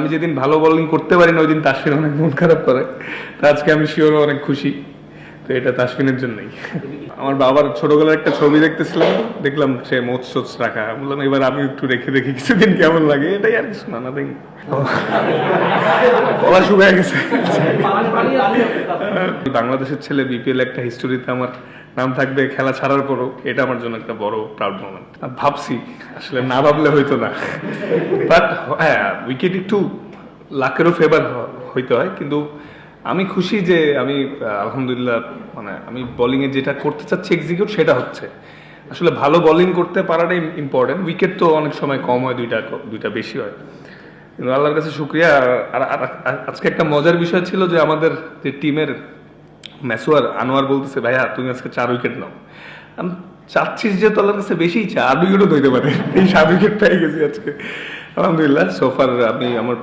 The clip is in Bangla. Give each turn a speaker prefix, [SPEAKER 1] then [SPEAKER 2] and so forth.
[SPEAKER 1] আমি যেদিন ভালো বোলিং করতে পারি না ওই দিন তাসফিন অনেক মন খারাপ করে। তো আজকে আমি শিওর অনেক খুশি, তো এটা তাসফিনের জন্যই। আমার বাবার ছোটবেলার একটা ছবি দেখতেছিলাম, দেখলাম সে মোচ সোচ রাখা, বললাম এবার আমি একটু রেখে দেখি কিছুদিন কেমন লাগে, এটাই আর কিছু না। গলা শুকায় গেছে। বাংলাদেশের ছেলে বিপিএল একটা হিস্টোরিতে আমার নাম থাকবে খেলা ছাড়ার পরও, এটা আমার জন্য একটা বড় প্রাউড মোমেন্ট। ভাবছি আসলে না ভাবলে হইতো না, বাট হ্যাঁ উইকেট একটু লাকেরও ফেভার হইতে হয়, কিন্তু আমি খুশি যে আমি আলহামদুলিল্লাহ মানে আমি বোলিংয়ে যেটা করতে চাচ্ছি এক্সিকিউট সেটা হচ্ছে। আসলে ভালো বোলিং করতে পারাটাই ইম্পর্টেন্ট, উইকেট তো অনেক সময় কম হয়, দুইটা বেশি হয়, কিন্তু আল্লাহর কাছে শুক্রিয়া। আর আজকে একটা মজার বিষয় ছিল যে আমাদের যে টিমের মেসোয়ার আনোয়ার বলতেছে, ভাইয়া তুমি আজকে 4 উইকেট নাও। আমি চাচ্ছিস যে আল্লাহর কাছে বেশি 4 উইকেটও ধরতে পারে, এই 7 উইকেট পেয়ে গেছি আজকে আলহামদুলিল্লাহ। সোফার আমি আমার